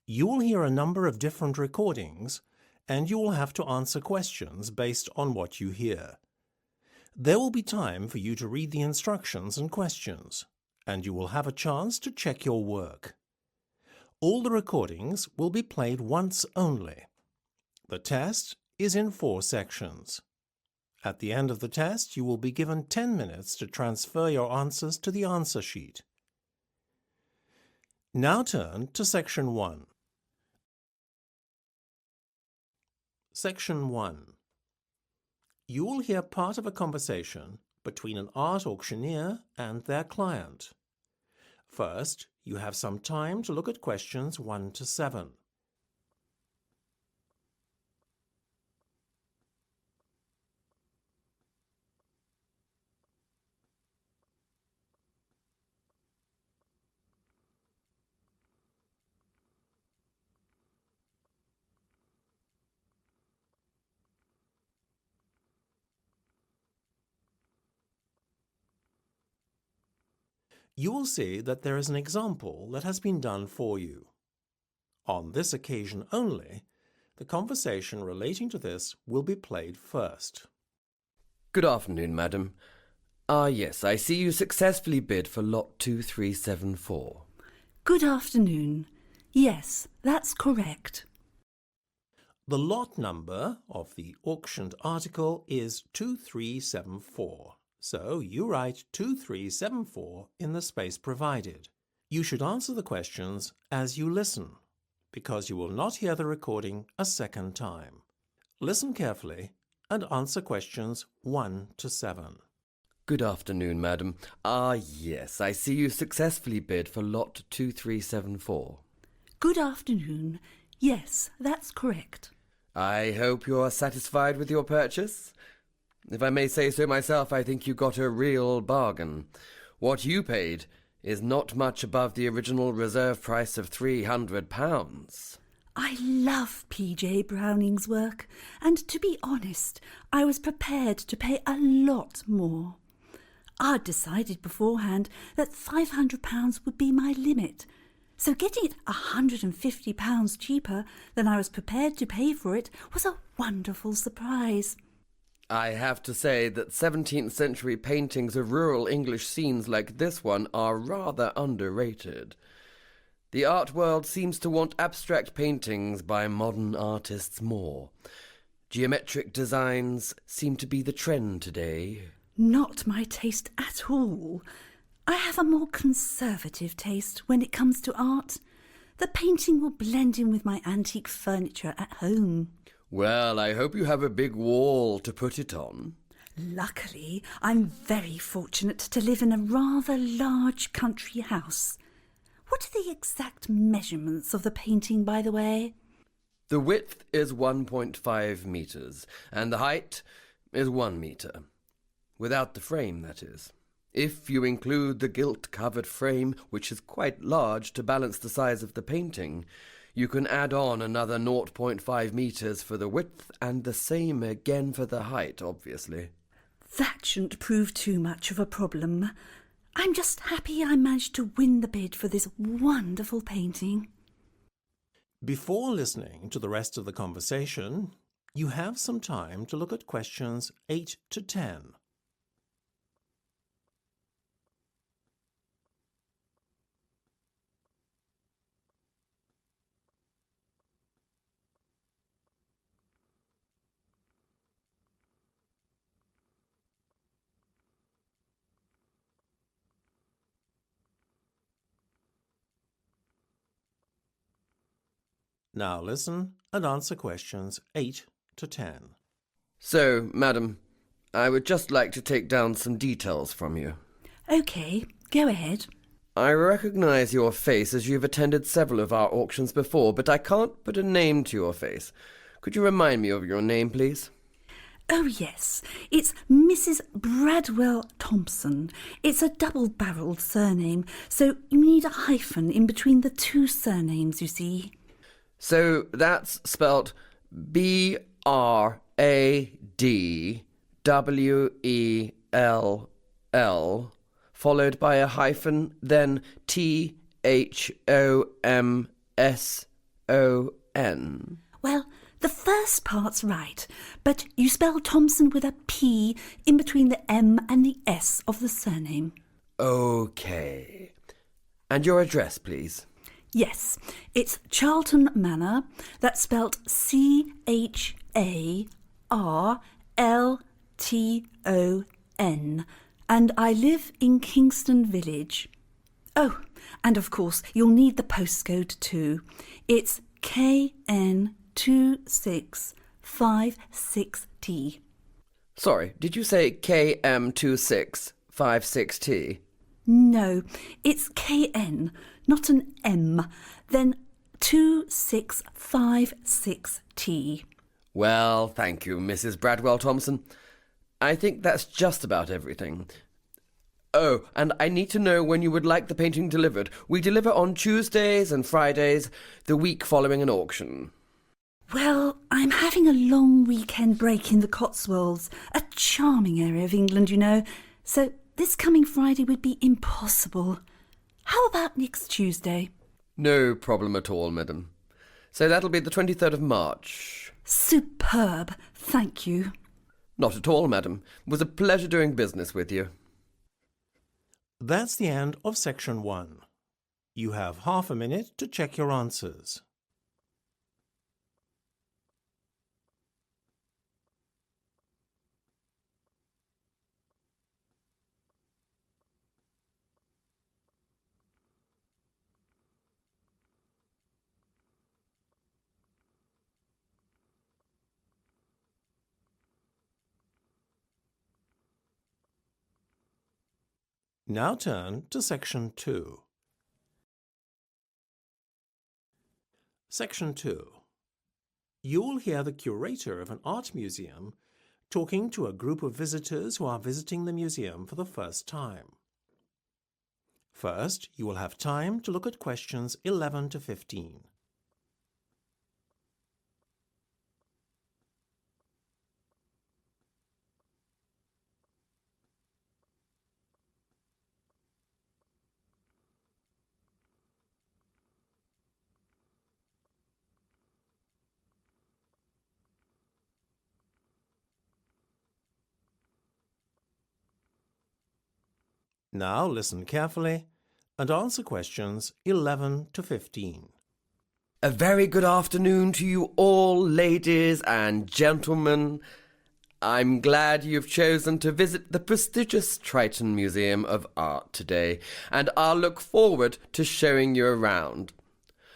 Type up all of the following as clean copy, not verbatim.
You will hear a number of different recordings, and you will have to answer questions based on what you hear. There will be time for you to read the instructions and questions, and you will have a chance to check your work. All the recordings will be played once only. The test is in 4 sections. At the end of the test, you will be given 10 minutes to transfer your answers to the answer sheet. Now turn to Section 1. Section 1. You will hear part of a conversation between an art auctioneer and their client. First, you have some time to look at questions 1 to 7. You will see that there is an example that has been done for you. On this occasion only, the conversation relating to this will be played first. Good afternoon, madam. Yes, I see you successfully bid for lot 2374. Good afternoon. Yes, that's correct. The lot number of the auctioned article is 2374. So you write 2374 in the space provided. You should answer the questions as you listen, because you will not hear the recording a second time. Listen carefully and answer questions 1 to 7. Good afternoon, madam. Yes, I see you successfully bid for lot 2374. Good afternoon. Yes, that's correct. I hope you are satisfied with your purchase. If I may say so myself, I think you got a real bargain. What you paid is not much above the original reserve price of £300. I love P.J. Browning's work, and to be honest, I was prepared to pay a lot more. I'd decided beforehand that £500 would be my limit, so getting it £150 cheaper than I was prepared to pay for it was a wonderful surprise. I have to say that 17th century paintings of rural English scenes like this one are rather underrated. The art world seems to want abstract paintings by modern artists more. Geometric designs seem to be the trend today. Not my taste at all. I have a more conservative taste when it comes to art. The painting will blend in with my antique furniture at home. Well, I hope you have a big wall to put it on. Luckily, I'm very fortunate to live in a rather large country house. What are the exact measurements of the painting, by the way? The width is 1.5 metres, and the height is 1 metre. Without the frame, that is. If you include the gilt-covered frame, which is quite large to balance the size of the painting, you can add on another 0.5 metres for the width and the same again for the height, obviously. That shouldn't prove too much of a problem. I'm just happy I managed to win the bid for this wonderful painting. Before listening to the rest of the conversation, you have some time to look at questions 8 to 10. Now listen and answer questions 8 to 10. So, madam, I would just like to take down some details from you. OK, go ahead. I recognise your face as you've attended several of our auctions before, but I can't put a name to your face. Could you remind me of your name, please? Oh, yes, it's Mrs. Bradwell Thompson. It's a double-barrelled surname, so you need a hyphen in between the 2 surnames, you see. So that's spelt Bradwell, followed by a hyphen, then Well, the first part's right, but you spell Thompson with a P in between the M and the S of the surname. OK. And your address, please? Yes, it's Charlton Manor. That's spelt CHARLTON. And I live in Kingston Village. Oh, and of course, you'll need the postcode too. It's KN2656T. Sorry, did you say KM2656T? No, it's KN, not an M. Then 2656T. Well, thank you, Mrs. Bradwell Thompson. I think that's just about everything. Oh, and I need to know when you would like the painting delivered. We deliver on Tuesdays and Fridays, the week following an auction. Well, I'm having a long weekend break in the Cotswolds, a charming area of England, you know, so this coming Friday would be impossible. How about next Tuesday? No problem at all, madam. So that'll be the 23rd of March. Superb, thank you. Not at all, madam. It was a pleasure doing business with you. That's the end of section 1. You have half a minute to check your answers. Now turn to section 2. Section 2. You will hear the curator of an art museum talking to a group of visitors who are visiting the museum for the first time. First, you will have time to look at questions 11 to 15. Now listen carefully and answer questions 11 to 15. A very good afternoon to you all, ladies and gentlemen. I'm glad you've chosen to visit the prestigious Triton Museum of Art today, and I'll look forward to showing you around.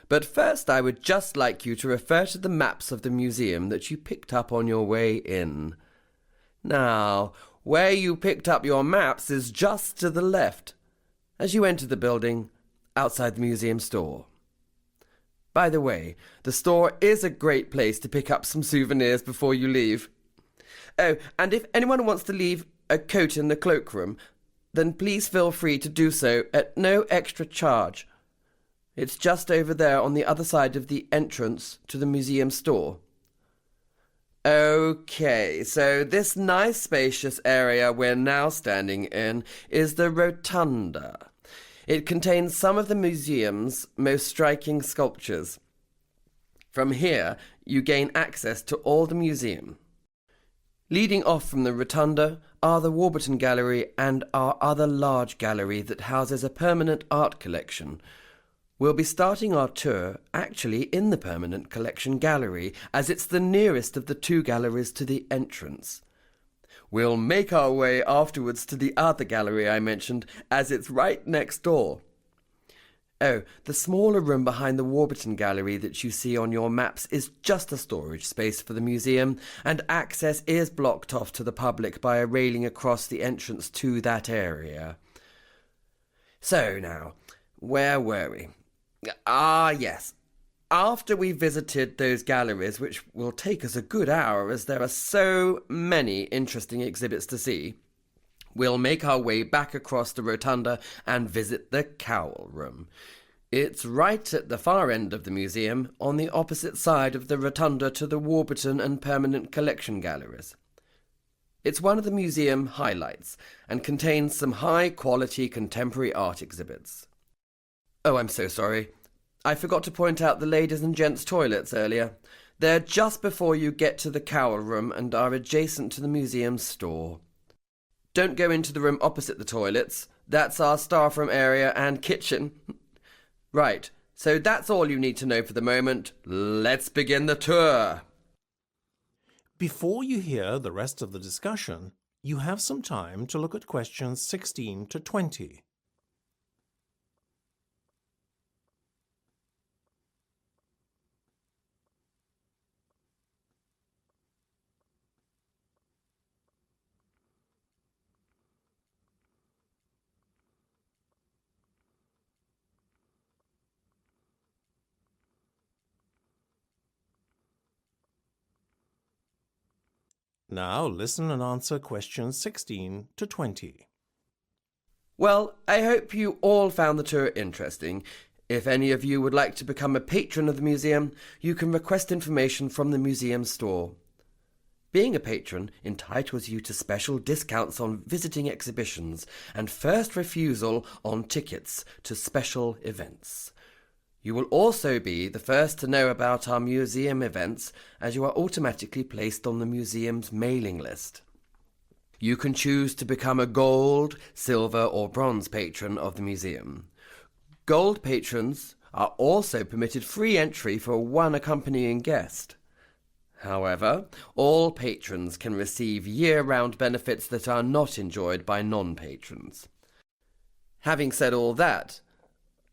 But first, I would just like you to refer to the maps of the museum that you picked up on your way in. Now, where you picked up your maps is just to the left, as you enter the building outside the museum store. By the way, the store is a great place to pick up some souvenirs before you leave. Oh, and if anyone wants to leave a coat in the cloakroom, then please feel free to do so at no extra charge. It's just over there on the other side of the entrance to the museum store. Okay, so this nice spacious area we're now standing in is the Rotunda. It contains some of the museum's most striking sculptures. From here, you gain access to all the museum. Leading off from the Rotunda are the Warburton Gallery and our other large gallery that houses a permanent art collection. We'll be starting our tour actually in the Permanent Collection Gallery, as it's the nearest of the two galleries to the entrance. We'll make our way afterwards to the other gallery I mentioned, as it's right next door. Oh, the smaller room behind the Warburton Gallery that you see on your maps is just a storage space for the museum, and access is blocked off to the public by a railing across the entrance to that area. So now, where were we? Ah, yes. After we visited those galleries, which will take us a good hour as there are so many interesting exhibits to see, we'll make our way back across the Rotunda and visit the Cowl Room. It's right at the far end of the museum, on the opposite side of the Rotunda to the Warburton and Permanent Collection Galleries. It's one of the museum highlights and contains some high-quality contemporary art exhibits. Oh, I'm so sorry. I forgot to point out the ladies' and gents' toilets earlier. They're just before you get to the cowl room and are adjacent to the museum store. Don't go into the room opposite the toilets. That's our staff room area and kitchen. Right, so that's all you need to know for the moment. Let's begin the tour. Before you hear the rest of the discussion, you have some time to look at questions 16 to 20. Now listen and answer questions 16 to 20. Well, I hope you all found the tour interesting. If any of you would like to become a patron of the museum, you can request information from the museum store. Being a patron entitles you to special discounts on visiting exhibitions and first refusal on tickets to special events. You will also be the first to know about our museum events, as you are automatically placed on the museum's mailing list. You can choose to become a gold, silver or bronze patron of the museum. Gold patrons are also permitted free entry for one accompanying guest. However, all patrons can receive year-round benefits that are not enjoyed by non-patrons. Having said all that,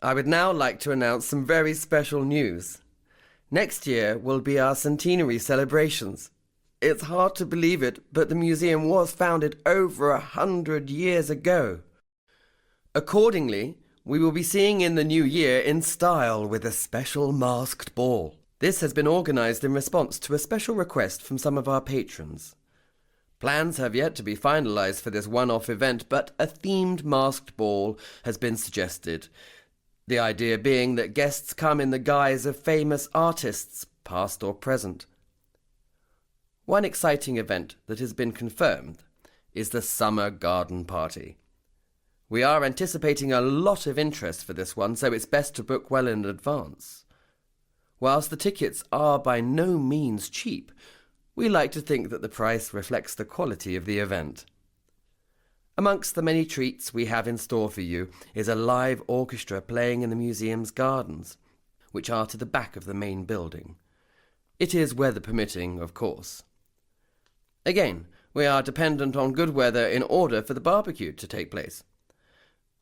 I would now like to announce some very special news. Next year will be our centenary celebrations. It's hard to believe it, but the museum was founded over 100 years ago. Accordingly, we will be seeing in the new year in style with a special masked ball. This has been organised in response to a special request from some of our patrons. Plans have yet to be finalised for this one-off event, but a themed masked ball has been suggested. The idea being that guests come in the guise of famous artists, past or present. One exciting event that has been confirmed is the Summer Garden Party. We are anticipating a lot of interest for this one, so it's best to book well in advance. Whilst the tickets are by no means cheap, we like to think that the price reflects the quality of the event. Amongst the many treats we have in store for you is a live orchestra playing in the museum's gardens, which are to the back of the main building. It is weather permitting, of course. Again, we are dependent on good weather in order for the barbecue to take place.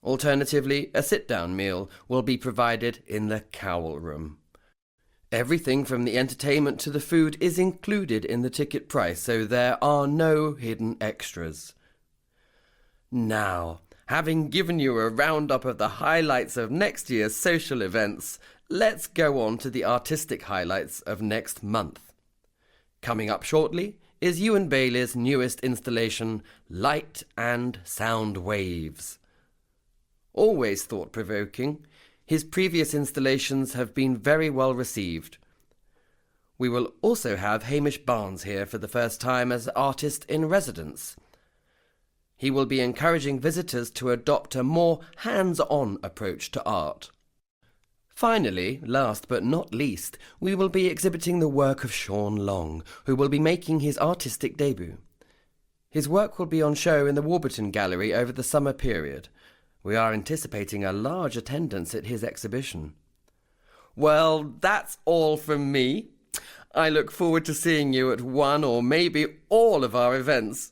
Alternatively, a sit-down meal will be provided in the cowl room. Everything from the entertainment to the food is included in the ticket price, so there are no hidden extras. Now, having given you a roundup of the highlights of next year's social events, let's go on to the artistic highlights of next month. Coming up shortly is Ewan Bailey's newest installation, Light and Sound Waves. Always thought-provoking, his previous installations have been very well received. We will also have Hamish Barnes here for the first time as artist in residence. He will be encouraging visitors to adopt a more hands-on approach to art. Finally, last but not least, we will be exhibiting the work of Sean Long, who will be making his artistic debut. His work will be on show in the Warburton Gallery over the summer period. We are anticipating a large attendance at his exhibition. Well, that's all from me. I look forward to seeing you at one or maybe all of our events.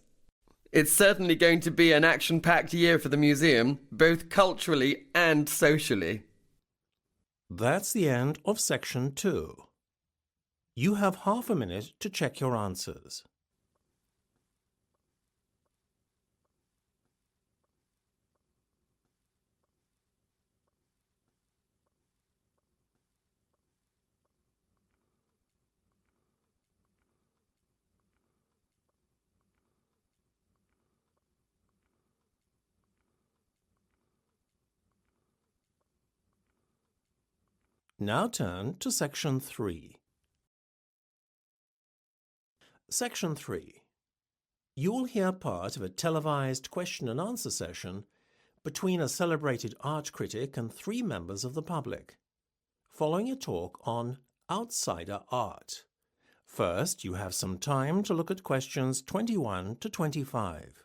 It's certainly going to be an action-packed year for the museum, both culturally and socially. That's the end of section 2. You have half a minute to check your answers. Now turn to section 3. Section 3. You will hear part of a televised question and answer session between a celebrated art critic and 3 members of the public. following a talk on outsider art. First, you have some time to look at questions 21 to 25.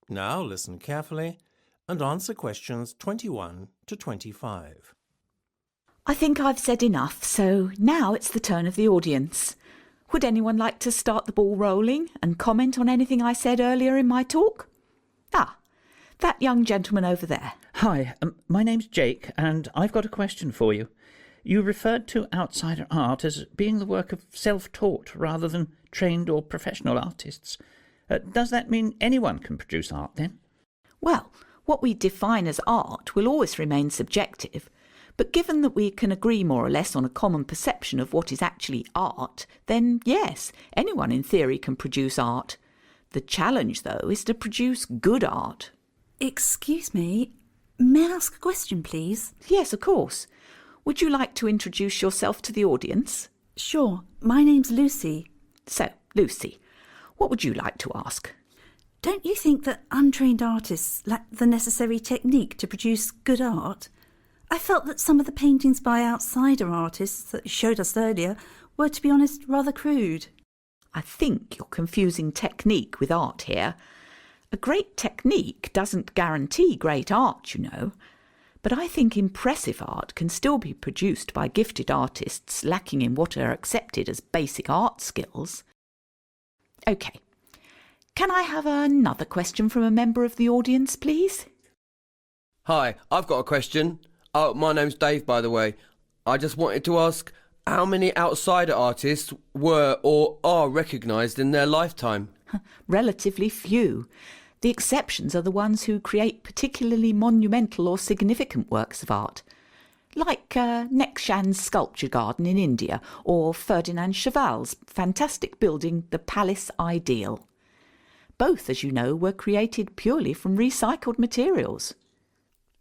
Now listen carefully and answer questions 21 to 25. I think I've said enough, so now it's the turn of the audience. Would anyone like to start the ball rolling and comment on anything I said earlier in my talk? That young gentleman over there. Hi, my name's Jake, and I've got a question for you. You referred to outsider art as being the work of self-taught rather than trained or professional artists. Does that mean anyone can produce art, then? Well, what we define as art will always remain subjective, but given that we can agree more or less on a common perception of what is actually art, then yes, anyone in theory can produce art. The challenge, though, is to produce good art. Excuse me, may I ask a question, please? Yes, of course. Would you like to introduce yourself to the audience? Sure, my name's Lucy. So, Lucy, what would you like to ask? Don't you think that untrained artists lack the necessary technique to produce good art? I felt that some of the paintings by outsider artists that you showed us earlier were, to be honest, rather crude. I think you're confusing technique with art here. A great technique doesn't guarantee great art, you know. But I think impressive art can still be produced by gifted artists lacking in what are accepted as basic art skills. OK. Can I have another question from a member of the audience, please? Hi, I've got a question. Oh, my name's Dave, by the way. I just wanted to ask, how many outsider artists were or are recognised in their lifetime? Relatively few. The exceptions are the ones who create particularly monumental or significant works of art, like Nekshan's sculpture garden in India or Ferdinand Cheval's fantastic building, the Palace Ideal. Both, as you know, were created purely from recycled materials.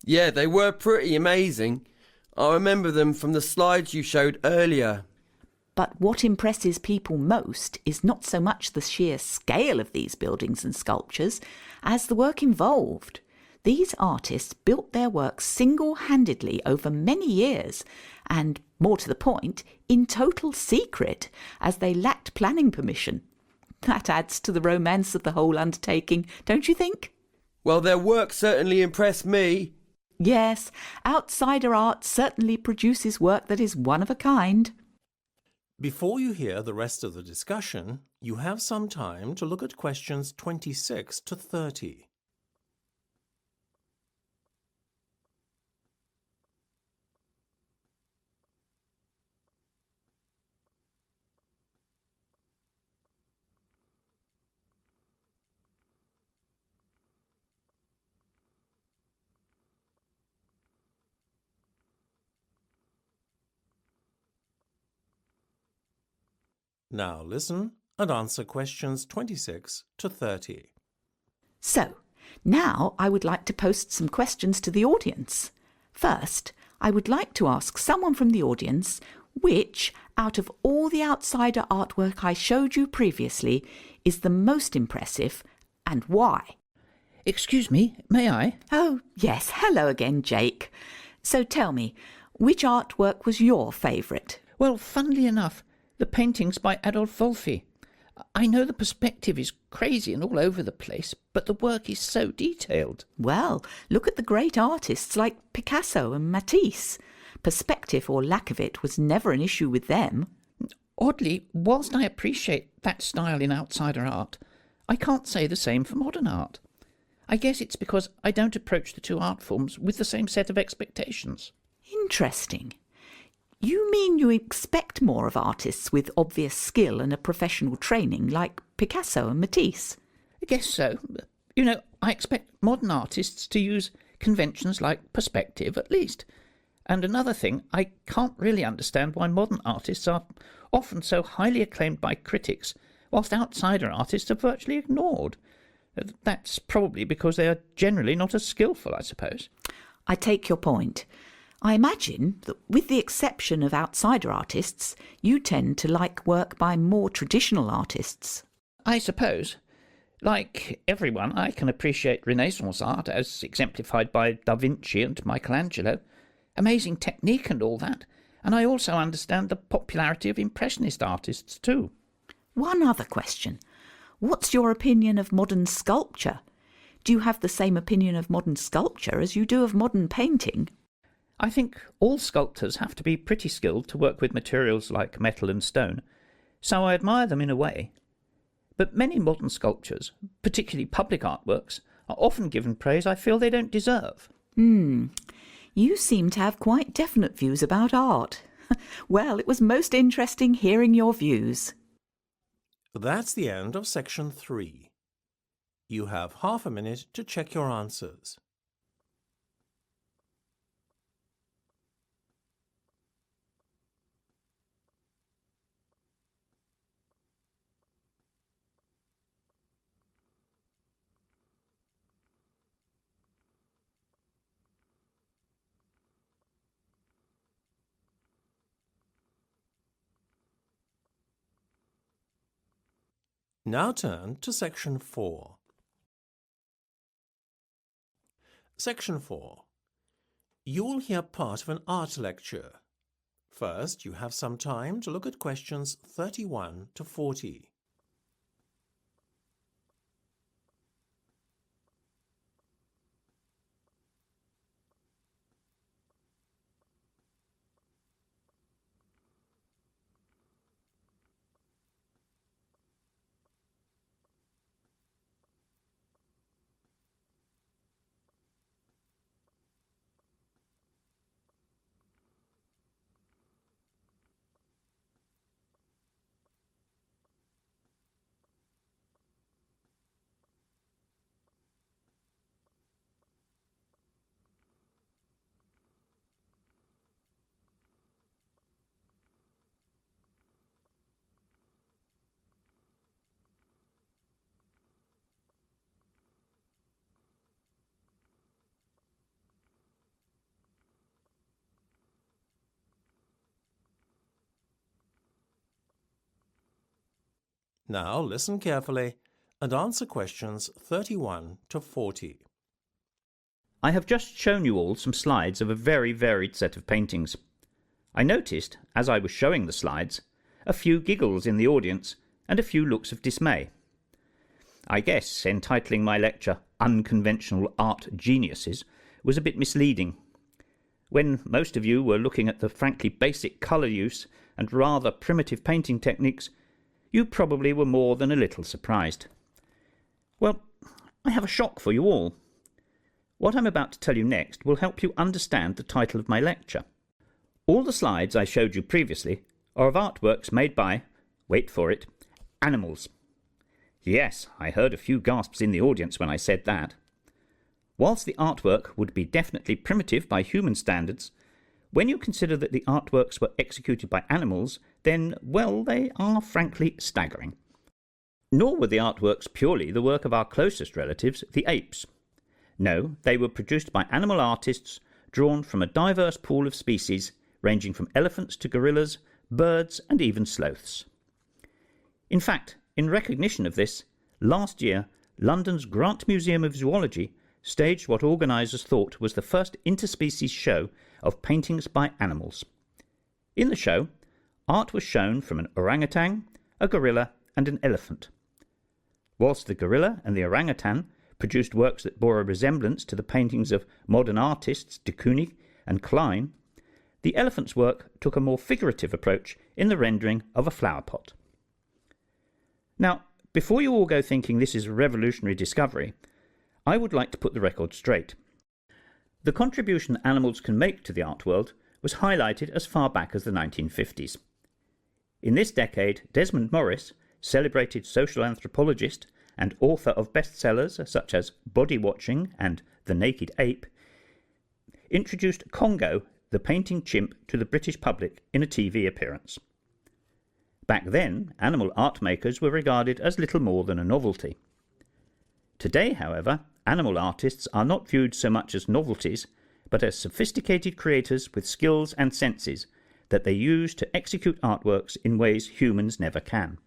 Yeah, they were pretty amazing. I remember them from the slides you showed earlier. But what impresses people most is not so much the sheer scale of these buildings and sculptures as the work involved. These artists built their works single-handedly over many years and, more to the point, in total secret, as they lacked planning permission. That adds to the romance of the whole undertaking, don't you think? Well, their work certainly impressed me. Yes, outsider art certainly produces work that is one of a kind. Before you hear the rest of the discussion, you have some time to look at questions 26 to 30. Now listen and answer questions 26 to 30. So, now I would like to post some questions to the audience. First, I would like to ask someone from the audience which, out of all the outsider artwork I showed you previously, is the most impressive and why. Excuse me, may I? Oh, yes, hello again, Jake. So tell me, which artwork was your favourite? Well, funnily enough, the paintings by Adolf Wolfi. I know the perspective is crazy and all over the place, but the work is so detailed. Well, look at the great artists like Picasso and Matisse. Perspective or lack of it was never an issue with them. Oddly, whilst I appreciate that style in outsider art, I can't say the same for modern art. I guess it's because I don't approach the two art forms with the same set of expectations. Interesting. You mean you expect more of artists with obvious skill and a professional training like Picasso and Matisse? I guess so. You know, I expect modern artists to use conventions like perspective at least. And another thing, I can't really understand why modern artists are often so highly acclaimed by critics whilst outsider artists are virtually ignored. That's probably because they are generally not as skillful, I suppose. I take your point. I imagine that with the exception of outsider artists, you tend to like work by more traditional artists. I suppose. Like everyone, I can appreciate Renaissance art as exemplified by Da Vinci and Michelangelo. Amazing technique and all that. And I also understand the popularity of Impressionist artists too. One other question. What's your opinion of modern sculpture? Do you have the same opinion of modern sculpture as you do of modern painting? I think all sculptors have to be pretty skilled to work with materials like metal and stone, so I admire them in a way. But many modern sculptures, particularly public artworks, are often given praise I feel they don't deserve. You seem to have quite definite views about art. Well, it was most interesting hearing your views. That's the end of section 3. You have half a minute to check your answers. Now turn to section 4. Section 4. You will hear part of an art lecture. First, you have some time to look at questions 31 to 40. Now listen carefully and answer questions 31 to 40. I have just shown you all some slides of a very varied set of paintings. I noticed, as I was showing the slides, a few giggles in the audience and a few looks of dismay. I guess entitling my lecture Unconventional Art Geniuses was a bit misleading. When most of you were looking at the frankly basic colour use and rather primitive painting techniques, you probably were more than a little surprised. Well, I have a shock for you all. What I'm about to tell you next will help you understand the title of my lecture. All the slides I showed you previously are of artworks made by, wait for it, animals. Yes, I heard a few gasps in the audience when I said that. Whilst the artwork would be definitely primitive by human standards, when you consider that the artworks were executed by animals, then, well, they are frankly staggering. Nor were the artworks purely the work of our closest relatives, the apes. No, they were produced by animal artists drawn from a diverse pool of species, ranging from elephants to gorillas, birds and even sloths. In fact, in recognition of this, last year, London's Grant Museum of Zoology staged what organisers thought was the first interspecies show of paintings by animals. In the show, art was shown from an orangutan, a gorilla and an elephant. Whilst the gorilla and the orangutan produced works that bore a resemblance to the paintings of modern artists de Kooning and Klein, the elephant's work took a more figurative approach in the rendering of a flower pot. Now, before you all go thinking this is a revolutionary discovery, I would like to put the record straight. The contribution animals can make to the art world was highlighted as far back as the 1950s. In this decade, Desmond Morris, celebrated social anthropologist and author of bestsellers such as Body Watching and The Naked Ape, introduced Congo, the painting chimp, to the British public in a TV appearance. Back then, animal art makers were regarded as little more than a novelty. Today, however, animal artists are not viewed so much as novelties, but as sophisticated creators with skills and senses that they use to execute artworks in ways humans never can.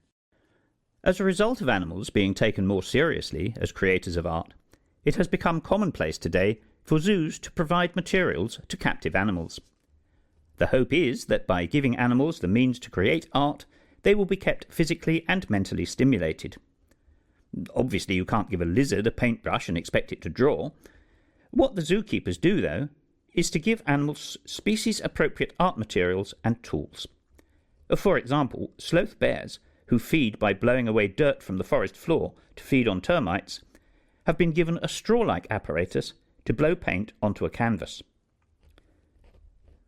As a result of animals being taken more seriously as creators of art, it has become commonplace today for zoos to provide materials to captive animals. The hope is that by giving animals the means to create art, they will be kept physically and mentally stimulated. Obviously, you can't give a lizard a paintbrush and expect it to draw. What the zookeepers do, though, is to give animals species-appropriate art materials and tools. For example, sloth bears, who feed by blowing away dirt from the forest floor to feed on termites, have been given a straw-like apparatus to blow paint onto a canvas.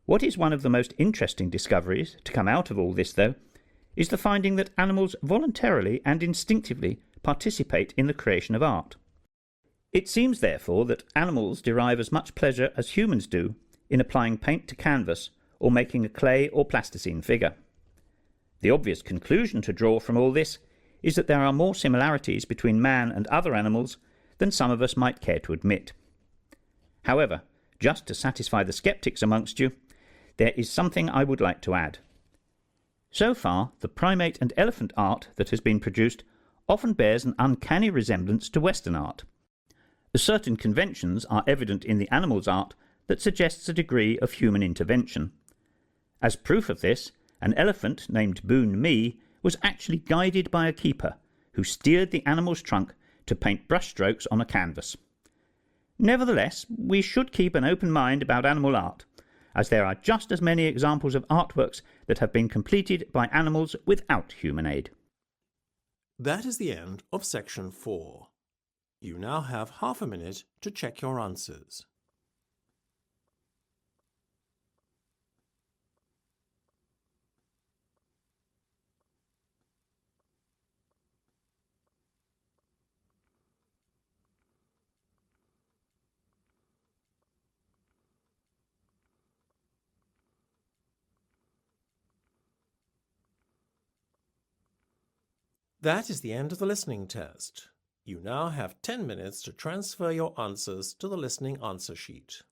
What is one of the most interesting discoveries to come out of all this, though, is the finding that animals voluntarily and instinctively participate in the creation of art. It seems, therefore, that animals derive as much pleasure as humans do in applying paint to canvas or making a clay or plasticine figure. The obvious conclusion to draw from all this is that there are more similarities between man and other animals than some of us might care to admit. However, just to satisfy the sceptics amongst you, there is something I would like to add. So far, the primate and elephant art that has been produced often bears an uncanny resemblance to Western art. Certain conventions are evident in the animal's art that suggests a degree of human intervention. As proof of this, an elephant named Boon Mi was actually guided by a keeper who steered the animal's trunk to paint brushstrokes on a canvas. Nevertheless, we should keep an open mind about animal art, as there are just as many examples of artworks that have been completed by animals without human aid. That is the end of section 4. You now have half a minute to check your answers. That is the end of the listening test. You now have 10 minutes to transfer your answers to the listening answer sheet.